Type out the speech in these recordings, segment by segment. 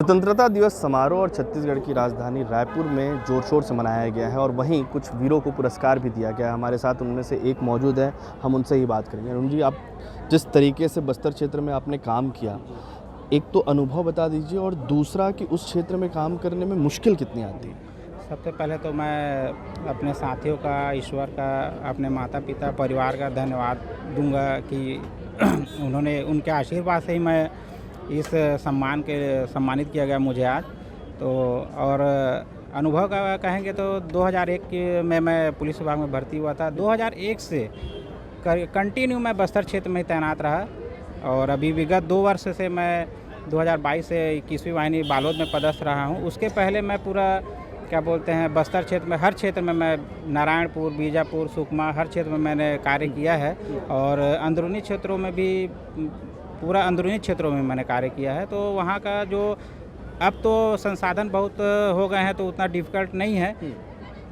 स्वतंत्रता दिवस समारोह और छत्तीसगढ़ की राजधानी रायपुर में जोर शोर से मनाया गया है और वहीं कुछ वीरों को पुरस्कार भी दिया गया है। हमारे साथ उनमें से एक मौजूद है, हम उनसे ही बात करेंगे। अरुण जी, आप जिस तरीके से बस्तर क्षेत्र में आपने काम किया, एक तो अनुभव बता दीजिए और दूसरा कि उस क्षेत्र में काम करने में मुश्किल कितनी आती है? सबसे पहले तो मैं अपने साथियों का, ईश्वर का, अपने माता पिता, परिवार का धन्यवाद दूंगा कि उन्होंने, उनके आशीर्वाद से ही मैं इस सम्मानित किया गया मुझे आज। तो और अनुभव का कहेंगे तो 2001 में मैं पुलिस विभाग में भर्ती हुआ था। 2001 से कंटिन्यू मैं बस्तर क्षेत्र में ही तैनात रहा और अभी विगत 2 वर्ष से मैं 2022 से 21वीं वाहिनी बालोद में पदस्थ रहा हूँ। उसके पहले मैं पूरा क्या बोलते हैं बस्तर क्षेत्र में, हर क्षेत्र में मैं नारायणपुर, बीजापुर, सुकमा, हर क्षेत्र में मैंने कार्य किया है और अंदरूनी क्षेत्रों में भी, पूरा अंदरूनी क्षेत्रों में मैंने कार्य किया है। तो वहाँ का जो अब तो संसाधन बहुत हो गए हैं तो उतना डिफ़िकल्ट नहीं है,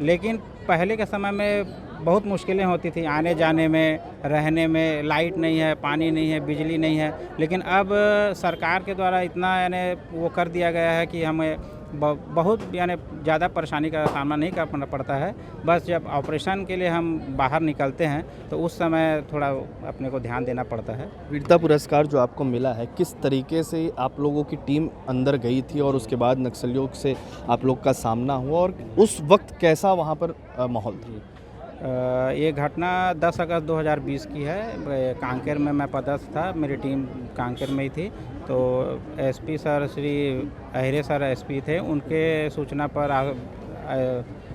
लेकिन पहले के समय में बहुत मुश्किलें होती थी आने जाने में, रहने में। लाइट नहीं है, पानी नहीं है, बिजली नहीं है, लेकिन अब सरकार के द्वारा इतना यानी वो कर दिया गया है कि हमें बहुत यानी ज़्यादा परेशानी का सामना नहीं करना पड़ता है। बस जब ऑपरेशन के लिए हम बाहर निकलते हैं तो उस समय थोड़ा अपने को ध्यान देना पड़ता है। वीरता पुरस्कार जो आपको मिला है, किस तरीके से आप लोगों की टीम अंदर गई थी और उसके बाद नक्सलियों से आप लोग का सामना हुआ और उस वक्त कैसा वहाँ पर माहौल था? ये घटना 10 अगस्त 2020 की है। कांकेर में मैं पदस्थ था, मेरी टीम कांकेर में ही थी। तो SP sir, Shri Ahire sir SP थे, उनके सूचना पर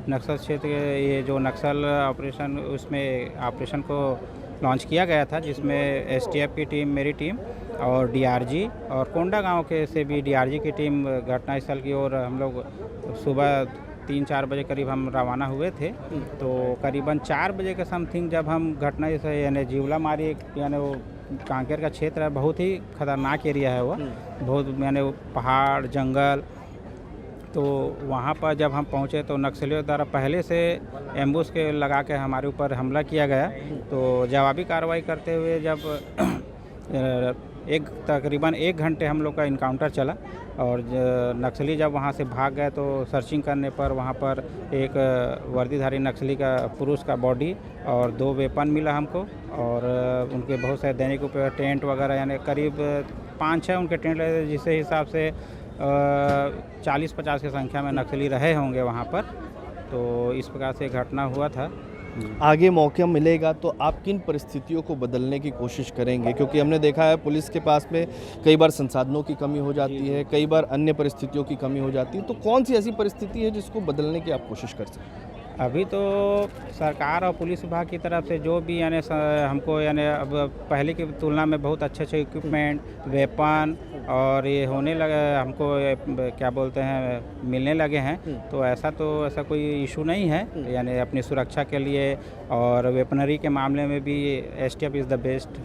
नक्सल क्षेत्र ये जो नक्सल ऑपरेशन, उसमें ऑपरेशन को लॉन्च किया गया था, जिसमें एसटीएफ की टीम, मेरी टीम और डीआरजी और कोंडा गांव के से भी डीआरजी की टीम घटनास्थल की ओर हम लोग सुबह 3-4 बजे करीब हम रवाना हुए थे। तो करीबन 4 बजे के समथिंग जब हम घटना से यानी जीवला मारी, यानी वो कांकेर का क्षेत्र है, बहुत ही खतरनाक एरिया है वो, बहुत यानी वो पहाड़, जंगल। तो वहाँ पर जब हम पहुँचे तो नक्सलियों द्वारा पहले से एम्बुश के लगा के हमारे ऊपर हमला किया गया। तो जवाबी कार्रवाई करते हुए जब तकरीबन 1 घंटे हम लोग का इनकाउंटर चला और नक्सली जब वहाँ से भाग गए तो सर्चिंग करने पर वहाँ पर एक वर्दीधारी नक्सली का, पुरुष का बॉडी और 2 वेपन मिला हमको और उनके बहुत सारे दैनिक उपयोग, टेंट वगैरह, यानी करीब 5-6 उनके टेंट लगे, जिससे हिसाब से 40-50 की संख्या में नक्सली रहे होंगे वहाँ पर। तो इस प्रकार से घटना हुआ था। आगे मौका मिलेगा तो आप किन परिस्थितियों को बदलने की कोशिश करेंगे? क्योंकि हमने देखा है पुलिस के पास में कई बार संसाधनों की कमी हो जाती है, कई बार अन्य परिस्थितियों की कमी हो जाती है, तो कौन सी ऐसी परिस्थिति है जिसको बदलने की आप कोशिश कर सकते हैं? अभी तो सरकार और पुलिस विभाग की तरफ से जो भी यानी हमको यानी अब पहले की तुलना में बहुत अच्छे इक्विपमेंट, वेपन और ये होने लगे, हमको क्या बोलते हैं मिलने लगे हैं। तो ऐसा कोई इशू नहीं है, यानी अपनी सुरक्षा के लिए और वेपनरी के मामले में भी एसटीएफ इज़ द बेस्ट।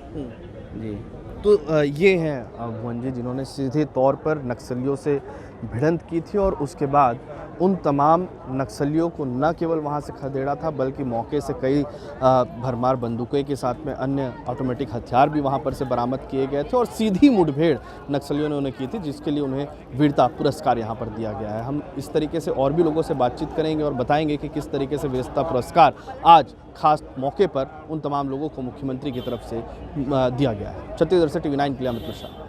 जी। तो ये हैं भुवन जी, जिन्होंने सीधे तौर पर नक्सलियों से भिड़ंत की थी और उसके बाद उन तमाम नक्सलियों को न केवल वहाँ से खदेड़ा था, बल्कि मौके से कई भरमार बंदूकों के साथ में अन्य ऑटोमेटिक हथियार भी वहाँ पर से बरामद किए गए थे और सीधी मुठभेड़ नक्सलियों ने उन्हें की थी, जिसके लिए उन्हें वीरता पुरस्कार यहाँ पर दिया गया है। हम इस तरीके से और भी लोगों से बातचीत करेंगे और बताएंगे कि किस तरीके से वीरता पुरस्कार आज खास मौके पर उन तमाम लोगों को मुख्यमंत्री की तरफ से दिया गया है। छत्तीसगढ़ से TV9 के लिए अमित मिश्रा।